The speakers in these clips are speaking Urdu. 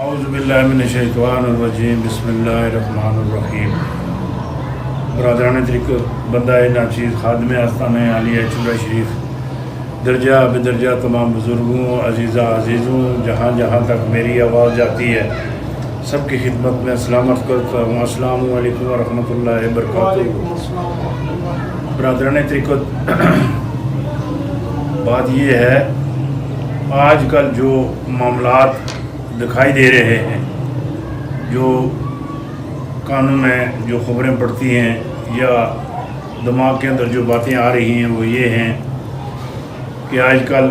اعوذ باللہ من الشیطان الرجیم بسم اللہ الرحمن الرحیم۔ برادران طریقت بندہ ناچیز خادم آستانہ عالیہ چورہ شریف درجہ بدرجہ تمام بزرگوں عزیزوں جہاں جہاں تک میری آواز جاتی ہے سب کی خدمت میں سلامت کرتا ہوں۔ السلام علیکم ورحمۃ اللہ وبرکاتہ۔ برادران طریقت بات یہ ہے، آج کل جو معاملات دکھائی دے رہے ہیں، جو کانوں میں جو خبریں پڑتی ہیں یا دماغ کے اندر جو باتیں آ رہی ہیں وہ یہ ہیں کہ آج کل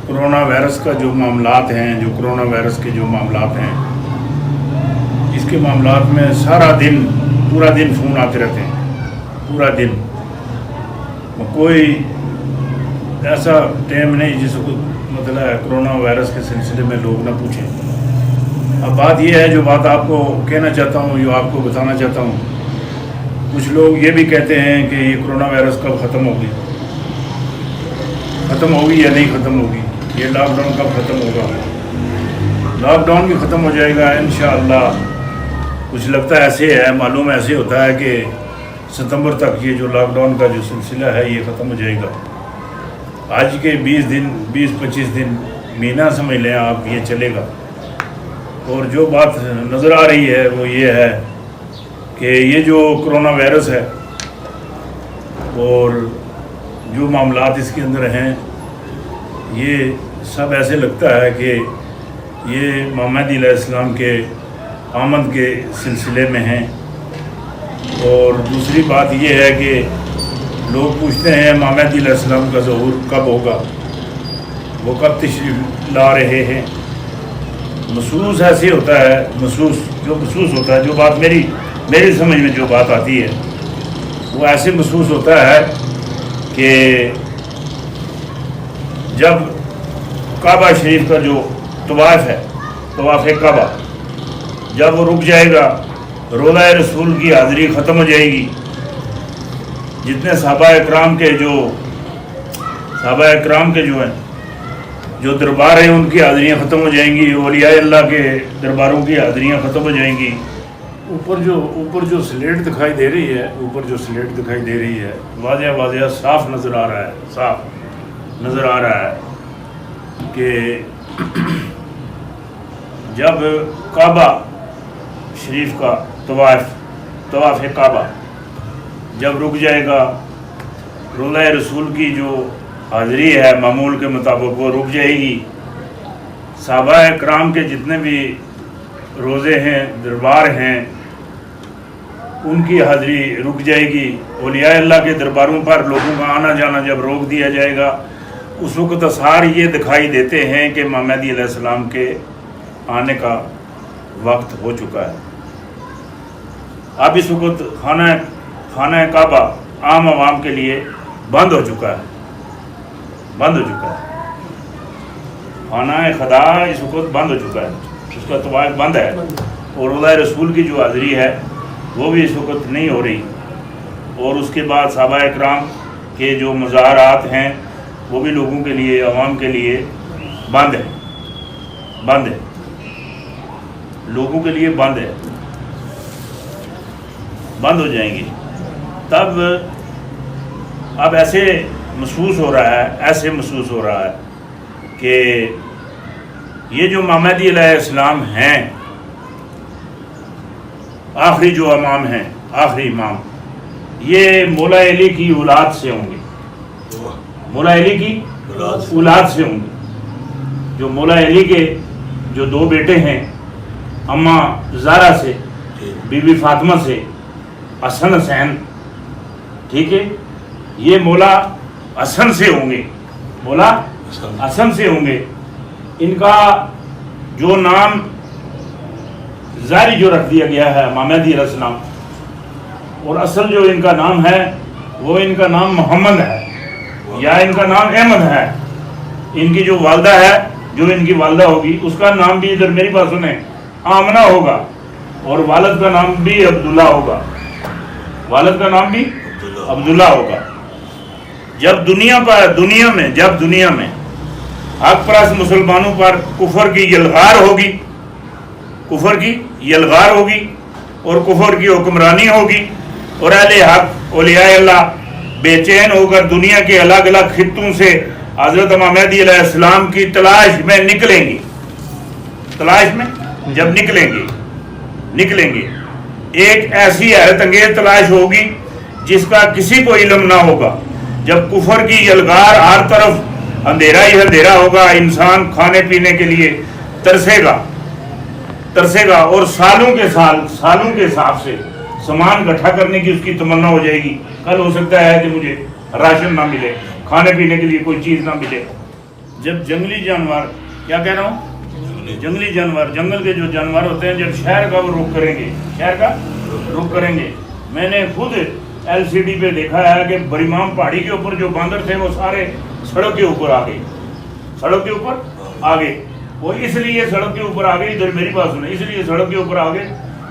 کرونا وائرس کا جو معاملات ہیں، جو کرونا وائرس کے جو معاملات ہیں، اس کے معاملات میں سارا دن پورا دن فون آتے رہتے ہیں، پورا دن کوئی ایسا ٹائم نہیں جس کو مطلب ہے کرونا وائرس کے سلسلے میں لوگ نہ پوچھیں۔ اب بات یہ ہے، جو بات آپ کو کہنا چاہتا ہوں، جو آپ کو بتانا چاہتا ہوں، کچھ لوگ یہ بھی کہتے ہیں کہ یہ کرونا وائرس کب ختم ہوگی یا نہیں ختم ہوگی، یہ لاک ڈاؤن کب ختم ہوگا۔ لاک ڈاؤن بھی ختم ہو جائے گا انشاءاللہ۔ کچھ لگتا ہے ایسے ہے، معلوم ایسے ہوتا ہے کہ ستمبر تک یہ جو لاک ڈاؤن کا جو سلسلہ ہے یہ ختم ہو جائے گا۔ آج کے 20-25 دن مہینہ سمجھ لیں آپ، یہ چلے گا۔ اور جو بات نظر آ رہی ہے وہ یہ ہے کہ یہ جو کرونا وائرس ہے اور جو معاملات اس کے اندر ہیں، یہ سب ایسے لگتا ہے کہ یہ محمد علیہ السلام کے آمد کے سلسلے میں ہیں۔ اور دوسری بات یہ ہے کہ لوگ پوچھتے ہیں محمد علیہ السلام کا ظہور کب ہوگا، وہ کب تشریف لا رہے ہیں۔ محسوس ایسے ہوتا ہے، محسوس ہوتا ہے، جو بات میری سمجھ میں جو بات آتی ہے وہ ایسے محسوس ہوتا ہے کہ جب کعبہ شریف کا جو طواف ہے، طواف کعبہ، جب وہ رک جائے گا، روضہ رسول کی حاضری ختم ہو جائے گی، جتنے صحابہ اکرام کے جو ہیں، جو دربار ہیں، ان کی حاضریاں ختم ہو جائیں گی، اولیاء اللہ کے درباروں کی حاضریاں ختم ہو جائیں گی۔ اوپر جو سلیٹ دکھائی دے رہی ہے، واضح صاف نظر آ رہا ہے کہ جب کعبہ شریف کا طواف کعبہ جب رک جائے گا، روضہ رسول کی جو حاضری ہے معمول کے مطابق وہ رک جائے گی، صحابہ اکرام کے جتنے بھی روزے ہیں، دربار ہیں، ان کی حاضری رک جائے گی۔ اولیاء اللہ کے درباروں پر لوگوں کا آنا جانا جب روک دیا جائے گا، اس وقت آثار یہ دکھائی دیتے ہیں کہ محمد علیہ السلام کے آنے کا وقت ہو چکا ہے۔ اب اس وقت خانہ کعبہ عام عوام کے لیے بند ہو چکا ہے۔ خانہ خدا اس وقت بند ہو چکا ہے، اس کا طواف بند ہے، اور روضہ رسول کی جو حاضری ہے وہ بھی اس وقت نہیں ہو رہی۔ اور اس کے بعد صحابہ اکرام کے جو مزارات ہیں وہ بھی لوگوں کے لیے، عوام کے لیے بند ہے، لوگوں کے لیے بند ہو جائیں گی۔ تب اب ایسے محسوس ہو رہا ہے کہ یہ جو محمد علیہ السلام ہیں، آخری جو امام ہیں، آخری امام، یہ مولا علی کی اولاد سے ہوں گے، مولا علی کی اولاد سے ہوں گے۔ جو مولا علی کے جو دو بیٹے ہیں، اماں زہرا سے، بی بی فاطمہ سے، حسن حسین، ٹھیک ہے، یہ مولا حسن سے ہوں گے، مولا حسن سے ہوں گے۔ ان کا جو نام ظاہری جو رکھ دیا گیا ہے محمد علیہ السلام، اور اصل جو ان کا نام ہے وہ ان کا نام محمد ہے یا ان کا نام احمد ہے۔ ان کی جو والدہ ہے، جو ان کی والدہ ہوگی، اس کا نام بھی ادھر میری بات سنیں آمنہ ہوگا، اور والد کا نام بھی عبداللہ ہوگا، والد کا نام بھی عبداللہ ہوگا۔ جب دنیا میں حق پرست مسلمانوں پر کفر کی یلغار ہوگی، کفر کی یلغار ہوگی اور کفر کی حکمرانی ہوگی، اور اہل حق اولیاء اللہ بے چین ہو کر دنیا کے الگ الگ خطوں سے حضرت امام مہدی علیہ السلام کی تلاش میں نکلیں گے، تلاش میں جب نکلیں گے ایک ایسی حیرت انگیز تلاش ہوگی جس کا کسی کو علم نہ ہوگا، جب کفر کی یلغار ہر طرف اندھیرا ہی اندھیرا ہوگا، انسان کھانے پینے کے لیے ترسے گا اور سالوں کے حساب سے سامان اکٹھا کرنے کی اس کی تمنا ہو جائے گی۔ کل ہو سکتا ہے کہ مجھے راشن نہ ملے، کھانے پینے کے لیے کوئی چیز نہ ملے۔ جب جنگلی جانور، کیا کہہ رہا ہوں، جنگلی جانور، جنگل کے جو جانور ہوتے ہیں، جب شہر کا وہ رخ کریں گے، میں نے خود LCD پہ دیکھا ہے کہ بریمام پہاڑی کے اوپر جو باندر تھے وہ سارے سڑک کے اوپر آ گئے، وہ اس لیے سڑک کے اوپر آ گئے، ادھر میری بات سنیں، اس لیے سڑک کے اوپر آ گئے،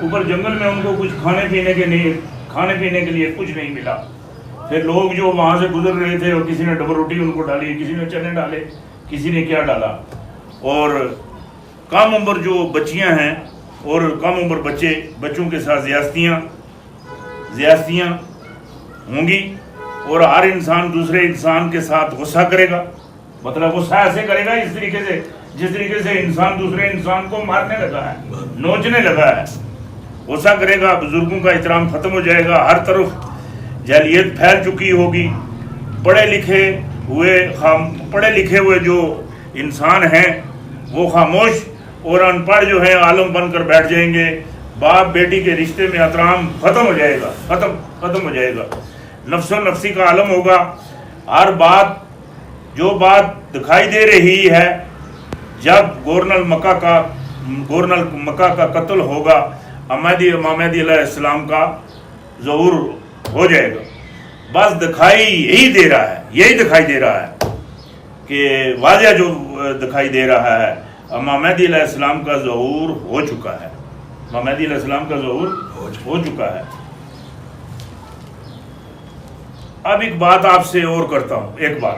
اوپر جنگل میں ان کو کچھ کھانے پینے کے لیے کچھ نہیں ملا۔ پھر لوگ جو وہاں سے گزر رہے تھے، اور کسی نے ڈبل روٹی ان کو ڈالی، کسی نے چنے ڈالے، کسی نے کیا ڈالا، اور کم عمر جو بچیاں ہیں اور کم عمر بچوں کے ساتھ زیاستیاں ہوں گی، اور ہر انسان دوسرے انسان کے ساتھ غصہ کرے گا، مطلب غصہ ایسے کرے گا جس طریقے سے انسان دوسرے انسان کو مارنے لگا ہے، نوچنے لگا ہے، غصہ کرے گا، بزرگوں کا احترام ختم ہو جائے گا، ہر طرف جاہلیت پھیل چکی ہوگی، پڑھے لکھے ہوئے جو انسان ہیں وہ خاموش اور ان پڑھ جو ہیں عالم بن کر بیٹھ جائیں گے، باپ بیٹی کے رشتے میں احترام ختم ہو جائے گا، نفس و نفسی کا عالم ہوگا، ہر جو بات دکھائی دے رہی ہے، جب گورنر مکہ کا قتل ہوگا، امام مہدی علیہ السلام کا ظہور ہو جائے گا، بس یہی دکھائی دے رہا ہے کہ واضح جو دکھائی دے رہا ہے، امام مہدی علیہ السلام کا ظہور ہو چکا ہے۔ اب ایک بات آپ سے اور کرتا ہوں، ایک بات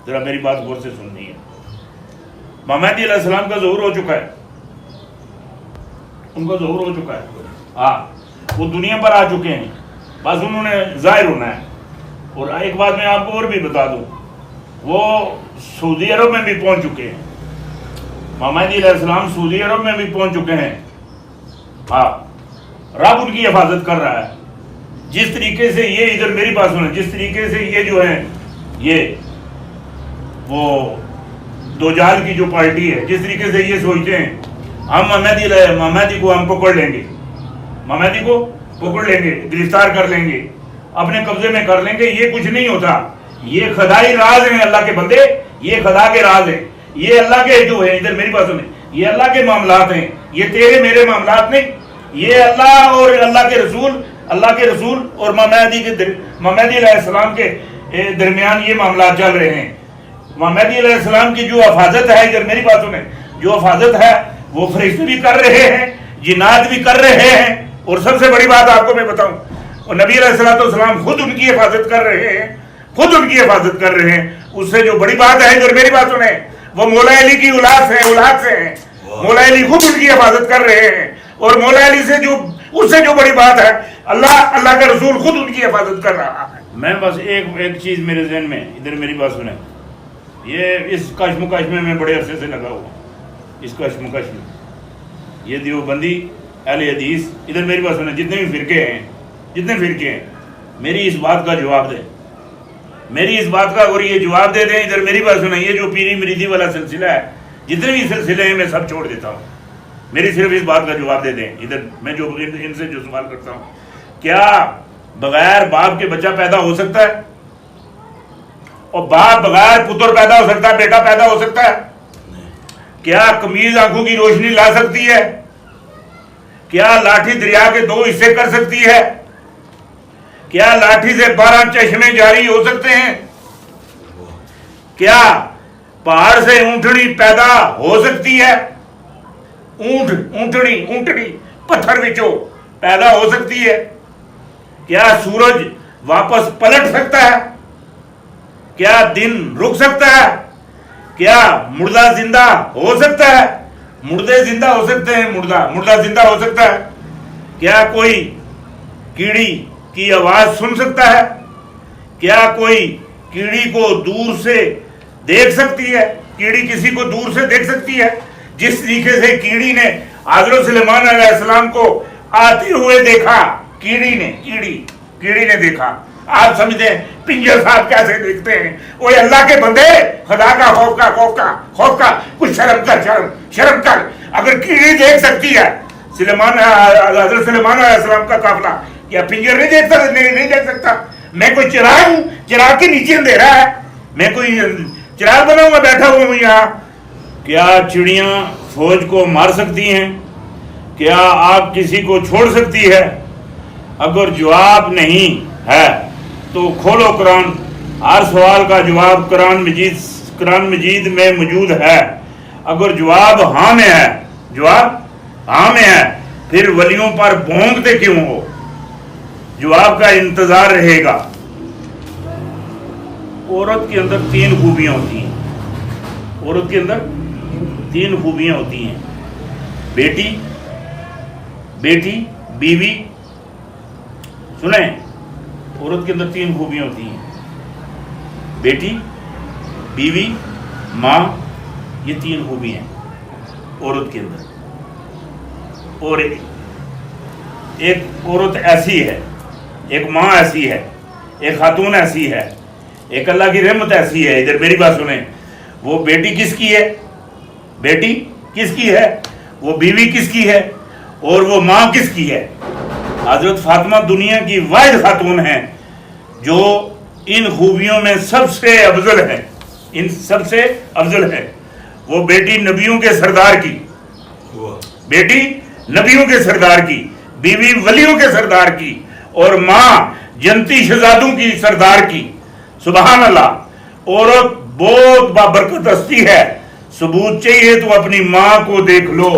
ذرا میری بات غور سے سننی ہے۔ امام مہدی علیہ السلام کا ظہور ہو چکا ہے، ان کا ظہور ہو چکا ہے، ہاں، وہ دنیا پر آ چکے ہیں، بس انہوں نے ظاہر ہونا ہے۔ اور ایک بات میں آپ کو اور بھی بتا دوں، وہ سعودی عرب میں بھی پہنچ چکے ہیں، امام مہدی علیہ السلام سعودی عرب میں بھی پہنچ چکے ہیں، ہاں، رب ان کی حفاظت کر رہا ہے۔ جس طریقے سے یہ ادھر میری بات سنیں، جس طریقے سے یہ جو ہیں، یہ وہ دوجال کی جو پارٹی ہے، جس طریقے سے یہ سوچتے ہیں ہم مہدی کو ہم پکڑ لیں گے، گرفتار کر لیں گے، اپنے قبضے میں کر لیں گے، یہ کچھ نہیں ہوتا، یہ خدائی راز ہیں اللہ کے بندے، یہ خدا کے راز ہیں، یہ اللہ کے جو ہے، ادھر میری بات سنیں، یہ اللہ کے معاملات ہیں، یہ تیرے میرے معاملات نہیں، یہ اللہ اور اللہ کے رسول اور امام مہدی علیہ السلام کے درمیان یہ معاملات چل رہے ہیں۔ امام مہدی علیہ السلام کی جو حفاظت ہے، ادھر میری بات سنیں، جو حفاظت ہے وہ فرشتے بھی کر رہے ہیں، جنات بھی کر رہے ہیں، اور سب سے بڑی بات آپ کو میں بتاؤں، اور نبی علیہ السلام خود ان کی حفاظت کر رہے ہیں، اس سے جو بڑی بات ہے، ادھر میری بات سنیں، وہ مولا علی کی اولاد سے ہیں، مولا علی خود ان کی حفاظت کر رہے ہیں، اور مولا علی سے اس سے جو بڑی بات ہے، اللہ کا رسول خود ان کی حفاظت کر رہا ہے۔ میں بس ایک چیز میرے ذہن میں، ادھر میری بات سنیں، یہ اس کشمکش میں بڑے عرصے سے لگا ہوا، اس کشمکش میں، یہ دیوبندی اہل حدیث، ادھر میری بات سنیں، جتنے بھی فرقے ہیں، میری اس بات کا جواب دیں، اور یہ جواب دے دیں، ادھر میری بات سنیں، یہ جو پیری مریدی والا سلسلہ ہے، جتنے بھی سلسلے ہیں میں سب چھوڑ دیتا ہوں، میری صرف اس بات کا جواب دے دیں، ادھر میں جو ان سے جو سوال کرتا ہوں، کیا بغیر باپ کے بچہ پیدا ہو سکتا ہے؟ اور باپ بغیر پتر پیدا ہو سکتا ہے، بیٹا پیدا ہو سکتا ہے؟ کیا قمیض آنکھوں کی روشنی لا سکتی ہے؟ کیا لاٹھی دریا کے 2 حصے کر سکتی ہے؟ کیا لاٹھی سے 12 چشمے جاری ہو سکتے ہیں؟ کیا پہاڑ سے اونٹنی پیدا ہو سکتی ہے؟ اونٹنی پتھر وچوں پیدا ہو سکتی ہے؟ کیا سورج واپس پلٹ سکتا ہے؟ کیا دن رک سکتا ہے؟ کیا مردہ زندہ ہو سکتا ہے؟ مردے زندہ ہو سکتے ہیں؟ مردہ زندہ ہو سکتا ہے؟ کیا کوئی کیڑی کی آواز سن سکتا ہے؟ کیا کوئی کیڑی کو دور سے دیکھ سکتی ہے؟ کیڑی کسی کو دور سے دیکھ سکتی ہے؟ جس طریقے سے کیڑی نے حضرت سلیمان علیہ السلام کو آتے ہوئے دیکھا، کیڑی نے دیکھا. آپ سمجھتے ہیں پنجر صاحب کیسے دیکھتے ہیں؟ وہ اللہ کے بندے، خدا کا خوف کا کچھ شرم کر. اگر کیڑی دیکھ سکتی ہے حضرت سلیمان علیہ السلام کا قافلہ، کیا پنجر نہیں دیکھ سکتا؟ میں کوئی چراغ ہوں؟ چراغ کے نیچے اندھیرا ہے، میں کوئی چراغ بناؤں گا بیٹھا ہوا ہوں یہاں؟ کیا چڑیاں فوج کو مار سکتی ہیں؟ کیا آگ کسی کو چھوڑ سکتی ہے؟ اگر جواب نہیں ہے تو کھولو قرآن، ہر سوال کا جواب قرآن مجید میں موجود ہے. اگر جواب ہاں میں ہے پھر ولیوں پر بھونکتے کیوں ہو؟ جواب کا انتظار رہے گا. عورت کے اندر 3 خوبیاں ہوتی ہیں. عورت کے اندر 3 خوبیاں ہوتی ہیں: بیٹی، بیوی. سنیں، عورت کے اندر 3 خوبیاں ہوتی ہیں: بیٹی، بیوی، ماں. یہ 3 خوبیاں ہیں عورت کے اندر. اور ایک عورت ایسی ہے، ایک ماں ایسی ہے، ایک خاتون ایسی ہے، ایک اللہ کی رحمت ایسی ہے. ادھر میری بات سنیں. وہ بیٹی کس کی ہے؟ وہ بیوی کس کی ہے؟ اور وہ ماں کس کی ہے؟ حضرت فاطمہ دنیا کی واحد خاتون ہیں جو ان خوبیوں میں سب سے افضل ہے. وہ بیٹی نبیوں کے سردار کی، بیوی ولیوں کے سردار کی، اور ماں جنتی شہزادوں کی سردار کی. سبحان اللہ. عورت بہت بابرکت ہستی ہے. ثبوت چاہیے تو اپنی ماں کو دیکھ لو.